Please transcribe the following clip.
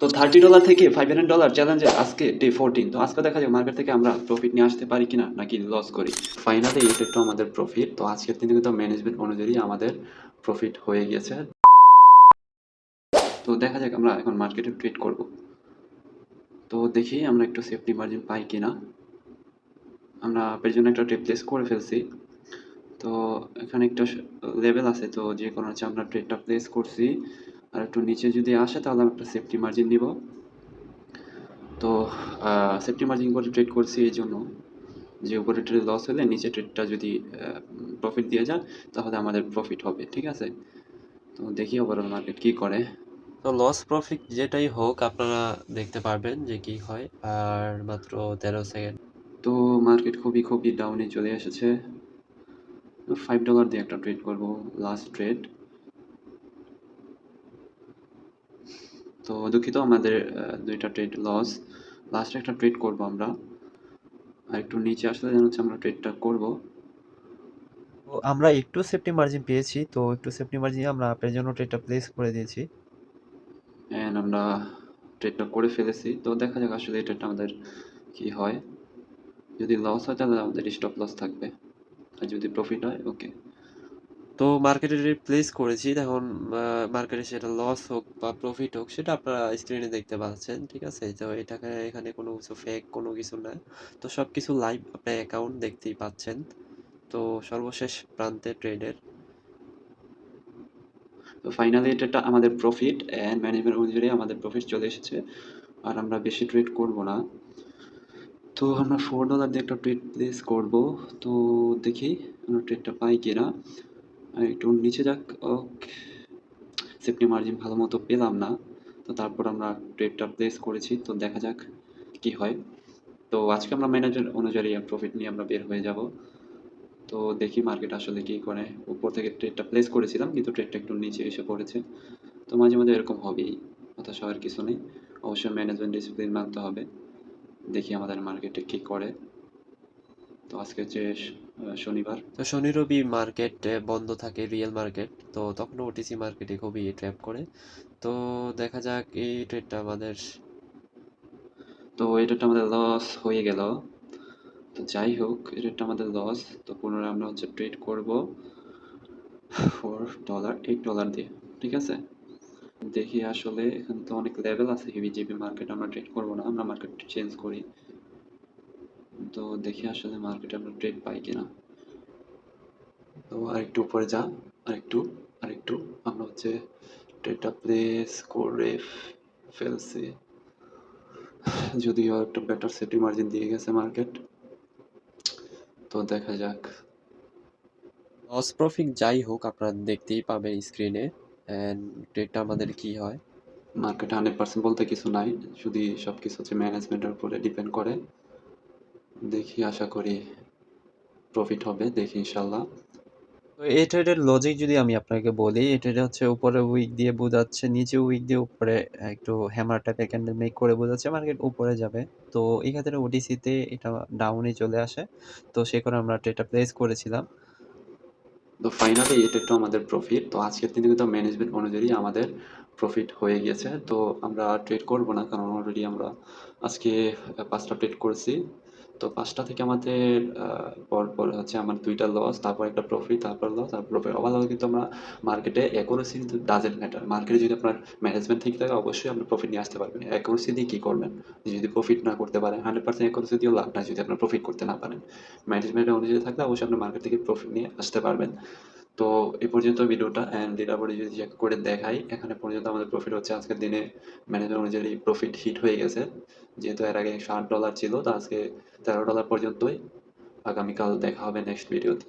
তো $30 থেকে $500 চ্যালেঞ্জের আজকে ডে 14। তো আজকে দেখা যাক মার্কেট থেকে আমরা প্রফিট নিয়ে আসতে পারি কিনা নাকি লস করি। ফাইনালি এটা একটু আমাদের প্রফিট। তো আজকের দিনে কিন্তু ম্যানেজমেন্ট অনুযায়ী আমাদের প্রফিট হয়ে গেছে। তো দেখা যাক আমরা এখন মার্কেটে ট্রেড করব। তো দেখি আমরা একটু সেফটি মার্জিন পাই কিনা। আমরা এর জন্য একটা ট্রেড প্লেস করে ফেলছি। তো এখানে একটা লেভেল আছে, তো যে কোনো হচ্ছে আমরা ট্রেডটা প্লেস করছি। আর একটু নিচে যদি আসে তাহলে আমরা একটা সেফটি মার্জিন নিব। তো সেফটি মার্জিন করে ট্রেড করছি এই জন্য যে উপরে ট্রেড লস হলে নিচে ট্রেডটা যদি প্রফিট দিয়ে যায় তাহলে আমাদের প্রফিট হবে, ঠিক আছে। তো দেখি ওভারঅল মার্কেট কি করে। তো লস প্রফিট যেটাই হোক আপনারা দেখতে পারবেন যে কি হয়। আর মাত্র 13 সেকেন্ড। তো মার্কেট খুবই খুবই ডাউনে চলে এসেছে। $5 দিয়ে একটা ট্রেড করব, লাস্ট ট্রেড। তো দুঃখিত আমাদের দুইটা ট্রেড লস। লাস্ট একটা ট্রেড করব আমরা। আর একটু নিচে আসলে যেন হচ্ছে আমরা ট্রেডটা করব। তো আমরা একটু সেফটি মার্জিন পেয়েছি, তো একটু সেফটি মার্জিন আমরা আপনার জন্য ট্রেডটা প্লেস করে দিয়েছি। অ্যান্ড আমরা ট্রেডটা করে ফেলেছি। তো দেখা যাক আসলে এই ট্রেডটা আমাদের কি হয়। যদি লস হয় তাহলে আমাদের স্টপ লস থাকবে, আর যদি প্রফিট হয় ওকে। তো মার্কেটে প্লেস করেছি, এখন মার্কেটে সেটা লস হোক বা প্রফিট হোক সেটা আপনারা স্ক্রিনে দেখতে পাচ্ছেন, ঠিক আছে। তো এটাকে এখানে কোনো কিছু ফেক কোনো কিছু না। তো সব কিছু লাইভ আপনার অ্যাকাউন্ট দেখতেই পাচ্ছেন। তো সর্বশেষ প্রান্তে ট্রেডের। তো ফাইনালি এটা আমাদের প্রফিট অ্যান্ড ম্যানেজমেন্ট অনুযায়ী আমাদের প্রফিট চলে এসেছে। আর আমরা বেশি ট্রেড করব না। তো আমরা $4 দিয়ে একটা ট্রেড প্লেস করব। তো দেখি আমরা ট্রেডটা পাই কিনা। আর একটু নিচে যাক। ওকে, সেফটি মার্জিন ভালো মতো পেলাম না। তো তারপর আমরা ট্রেডটা প্লেস করেছি, তো দেখা যাক কি হয়। তো আজকে আমরা ম্যানেজার অনুযায়ী প্রফিট নিয়ে আমরা বের হয়ে যাব। তো দেখি মার্কেট আসলে কি করে। উপর থেকে ট্রেডটা প্লেস করেছিলাম কিন্তু ট্রেডটা একটু নিচে এসে পড়েছে। তো মাঝে মাঝে এরকম হবেই, হতাশ হওয়ার কিছু নেই। অবশ্যই ম্যানেজমেন্ট ডিসিপ্লিন মানতে হবে। দেখি আমাদের মার্কেটে কি করে। তো আজকে হচ্ছে শনিবার। তো শনি রবি মার্কেট বন্ধ থাকে, রিয়েল মার্কেট। তো তখন ওটিসি মার্কেটে খুবই ট্র্যাপ করে। তো দেখা যাক এই ট্রেডটা আমাদের। তো এটা আমাদের লস হয়ে গেল। তো যাই হোক এটা আমাদের লস। তো পুনরায় আমরা হচ্ছে ট্রেড করব $4 $8 দিয়ে, ঠিক আছে। দেখি আসলে এখানে তো অনেক লেভেল আছে, হেভি জিবি মার্কেট আমরা ট্রেড করব না, আমরা মার্কেট চেঞ্জ করি। তো দেখি আসলে মার্কেটে আমরা ট্রেড পাই কিনা। তো আরেকটু উপরে যা, আরেকটু আরেকটু আমরা হচ্ছে ট্রেডটা প্লেস করে ফেলছি। যদিও একটু বেটার সেফটি মার্জিন দিয়ে গেছে মার্কেট। তো দেখা যাক। লস প্রফিট যাই হোক আপনারা দেখতেই পাবেন স্ক্রিনে। অ্যান্ড ট্রেডটা আমাদের কি হয়। মার্কেটে 100% বলতে কিছু নাই, যদি সব কিছু হচ্ছে ম্যানেজমেন্টের উপরে ডিপেন্ড করে। দেখি আশা করি প্রফিট হবে, দেখি ইনশাল্লাহ। তো এই ট্রেডের লজিক যদি আমি আপনাকে বলি, এই ট্রেডে হচ্ছে উপরে উইক দিয়ে বোঝাচ্ছে, নিচে উইক দিয়ে উপরে একটু হ্যামার টাইপের ক্যান্ডেল মেক করে বোঝাচ্ছে মার্কেট উপরে যাবে। তো এই ক্ষেত্রে ওটিসিতে এটা ডাউনে চলে আসে। তো সে কারণে আমরা ট্রেডটা প্লেস করেছিলাম। তো ফাইনালি এটা একটু আমাদের প্রফিট। তো আজকের দিনে কিন্তু ম্যানেজমেন্ট অনুযায়ী আমাদের প্রফিট হয়ে গেছে। তো আমরা ট্রেড করব না, কারণ অলরেডি আমরা আজকে 5টা ট্রেড করেছি। তো 5টা থেকে আমাদের পর হচ্ছে আমার 2টা লস, তারপর একটা প্রফিট, তারপর লস আর প্রফিট। ওভারঅল কিন্তু আমরা মার্কেটে অ্যাকুরেসি কিন্তু ডাজেন্ট ম্যাটার। মার্কেটে যদি আপনার ম্যানেজমেন্ট ঠিক থাকে অবশ্যই আপনি প্রফিট নিয়ে আসতে পারবেন। অ্যাকুরেসি দিয়ে কী করবেন? যদি প্রফিট না করতে পারেন 100% অ্যাকুরেসি দিয়েও লাভ নাই যদি আপনার প্রফিট করতে না পারেন। ম্যানেজমেন্ট অনুযায়ী থাকলে অবশ্যই আপনি মার্কেট থেকে প্রফিট নিয়ে আসতে পারবেন। তো এই পর্যন্ত ভিডিওটা, অ্যান্ড লিডারবোর্ডে যদি চেক করে দেখাই এখানে পর্যন্ত আমাদের প্রফিট হচ্ছে আজকের দিনে ম্যানেজার অনুযায়ী প্রফিট হিট হয়ে গেছে। যেহেতু এর আগে $108 ছিল, তো আজকে $13 পর্যন্তই। আগামীকাল দেখা হবে নেক্সট ভিডিওতে।